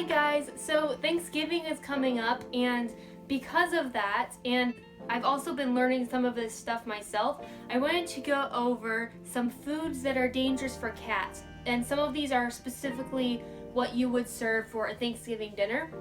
Hi guys, so Thanksgiving is coming up, and because of that, and I've also been learning some of this stuff myself, I wanted to go over some foods that are dangerous for cats, and some of these are specifically what you would serve for a Thanksgiving dinner.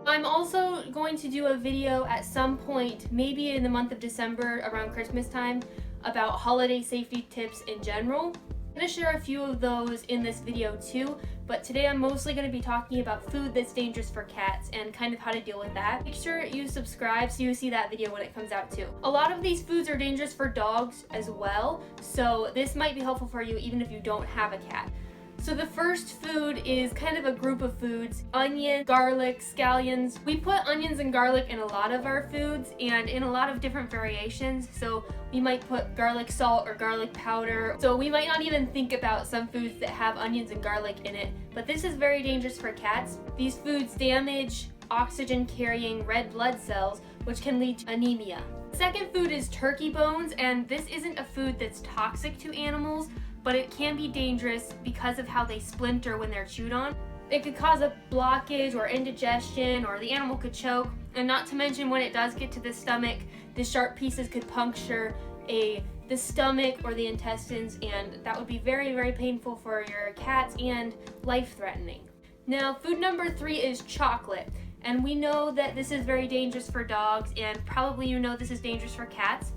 I'm also going to do a video at some point, maybe in the month of December around Christmas time, about holiday safety tips in general. I'm going to share a few of those in this video too, but today I'm mostly going to be talking about food that's dangerous for cats and kind of how to deal with that. Make sure you subscribe so you see that video when it comes out too. A lot of these foods are dangerous for dogs as well, so this might be helpful for you even if you don't have a cat. So the first food is kind of a group of foods: onion, garlic, scallions. We put onions and garlic in a lot of our foods and in a lot of different variations. So we might put garlic salt or garlic powder. So we might not even think about some foods that have onions and garlic in it, but this is very dangerous for cats. These foods damage oxygen carrying red blood cells, which can lead to anemia. The second food is turkey bones, and this isn't a food that's toxic to animals, but it can be dangerous because of how they splinter when they're chewed on. It could cause a blockage or indigestion, or the animal could choke, and not to mention when it does get to the stomach, the sharp pieces could puncture the stomach or the intestines, and that would be very, very painful for your cats and life-threatening. Now, food number 3 is chocolate, and we know that this is very dangerous for dogs, and probably you know this is dangerous for cats,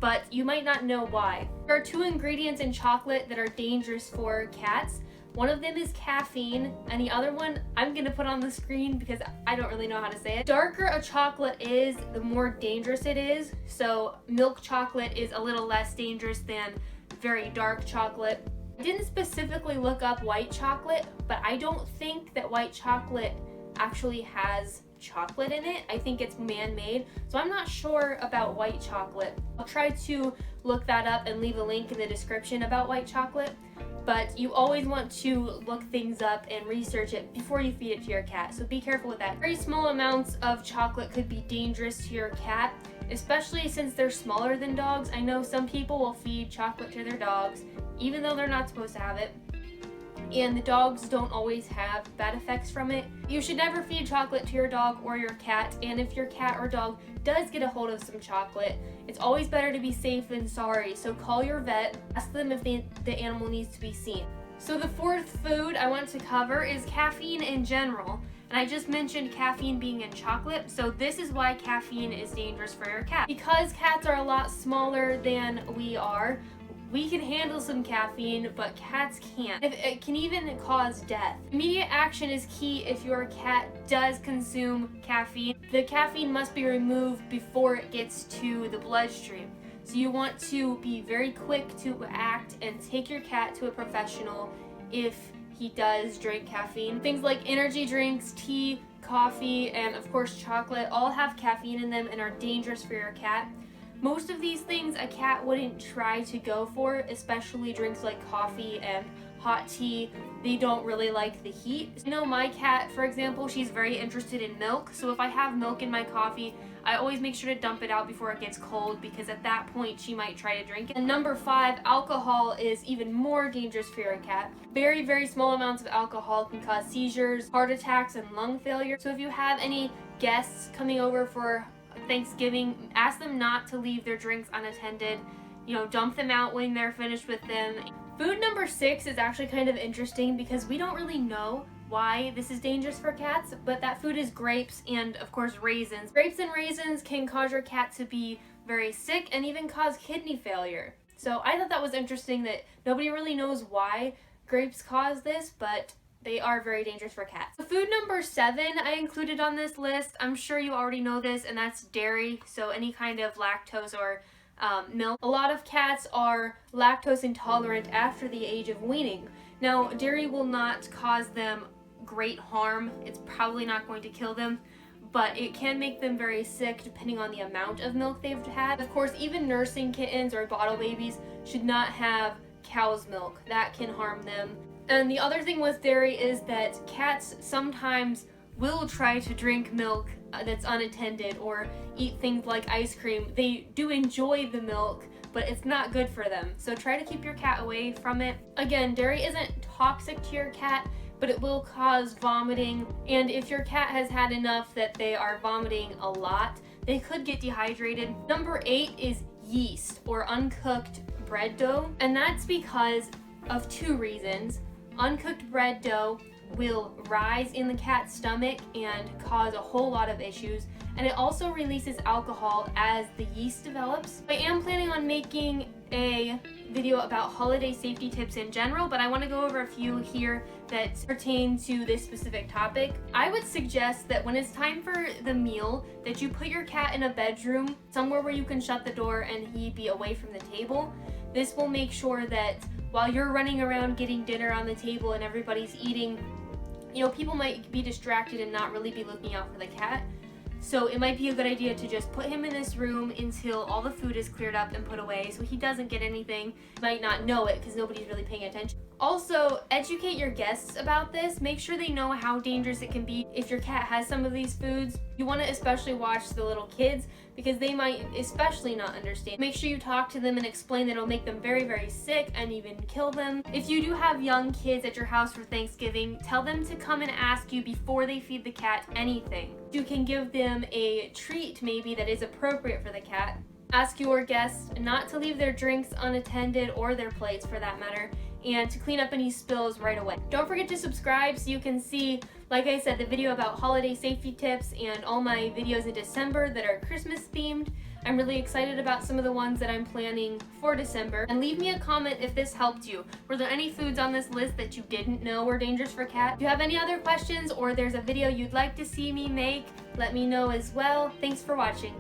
but you might not know why. There are 2 ingredients in chocolate that are dangerous for cats. One of them is caffeine, and the other one I'm gonna put on the screen because I don't really know how to say it. The darker a chocolate is, the more dangerous it is. So milk chocolate is a little less dangerous than very dark chocolate. I didn't specifically look up white chocolate, but I don't think that white chocolate actually has chocolate in it. I think it's man-made, so I'm not sure about white chocolate. I'll try to look that up and leave a link in the description about white chocolate, but you always want to look things up and research it before you feed it to your cat, so be careful with that. Very small amounts of chocolate could be dangerous to your cat, especially since they're smaller than dogs. I know some people will feed chocolate to their dogs even though they're not supposed to have it, and the dogs don't always have bad effects from it. You should never feed chocolate to your dog or your cat, and if your cat or dog does get a hold of some chocolate, it's always better to be safe than sorry, so call your vet, ask them if the animal needs to be seen. So the fourth food I want to cover is caffeine in general, and I just mentioned caffeine being in chocolate, so this is why caffeine is dangerous for your cat. Because cats are a lot smaller than we are, we can handle some caffeine, but cats can't. It can even cause death. Immediate action is key if your cat does consume caffeine. The caffeine must be removed before it gets to the bloodstream. So you want to be very quick to act and take your cat to a professional if he does drink caffeine. Things like energy drinks, tea, coffee, and of course chocolate all have caffeine in them and are dangerous for your cat. Most of these things a cat wouldn't try to go for, especially drinks like coffee and hot tea. They don't really like the heat. You know, my cat, for example, she's very interested in milk, so if I have milk in my coffee, I always make sure to dump it out before it gets cold, because at that point she might try to drink it. And number 5, alcohol is even more dangerous for your cat. Very, very small amounts of alcohol can cause seizures, heart attacks, and lung failure. So if you have any guests coming over for Thanksgiving, ask them not to leave their drinks unattended. You know, dump them out when they're finished with them. Food number 6 is actually kind of interesting because we don't really know why this is dangerous for cats, but that food is grapes and of course raisins. Grapes and raisins can cause your cat to be very sick and even cause kidney failure. So I thought that was interesting that nobody really knows why grapes cause this, but they are very dangerous for cats. So food number 7 I included on this list, I'm sure you already know this, and that's dairy, so any kind of lactose or milk. A lot of cats are lactose intolerant after the age of weaning. Now, dairy will not cause them great harm. It's probably not going to kill them, but it can make them very sick depending on the amount of milk they've had. Of course, even nursing kittens or bottle babies should not have cow's milk. That can harm them. And the other thing with dairy is that cats sometimes will try to drink milk that's unattended or eat things like ice cream. They do enjoy the milk, but it's not good for them. So try to keep your cat away from it. Again, dairy isn't toxic to your cat, but it will cause vomiting. And if your cat has had enough that they are vomiting a lot, they could get dehydrated. Number 8 is yeast or uncooked bread dough. And that's because of 2 reasons. Uncooked bread dough will rise in the cat's stomach and cause a whole lot of issues, and it also releases alcohol as the yeast develops. I am planning on making a video about holiday safety tips in general, but I want to go over a few here that pertain to this specific topic. I would suggest that when it's time for the meal, that you put your cat in a bedroom, somewhere where you can shut the door and he be away from the table. This will make sure that while you're running around getting dinner on the table and everybody's eating, people might be distracted and not really be looking out for the cat. So it might be a good idea to just put him in this room until all the food is cleared up and put away so he doesn't get anything. You might not know it because nobody's really paying attention. Also, educate your guests about this. Make sure they know how dangerous it can be if your cat has some of these foods. You want to especially watch the little kids because they might especially not understand. Make sure you talk to them and explain that it'll make them very, very sick and even kill them. If you do have young kids at your house for Thanksgiving, tell them to come and ask you before they feed the cat anything. You can give them a treat maybe that is appropriate for the cat. Ask your guests not to leave their drinks unattended, or their plates for that matter, and to clean up any spills right away. Don't forget to subscribe so you can see, like I said, the video about holiday safety tips and all my videos in December that are Christmas themed. I'm really excited about some of the ones that I'm planning for December. And leave me a comment if this helped you. Were there any foods on this list that you didn't know were dangerous for cats? If you have any other questions or there's a video you'd like to see me make, let me know as well. Thanks for watching.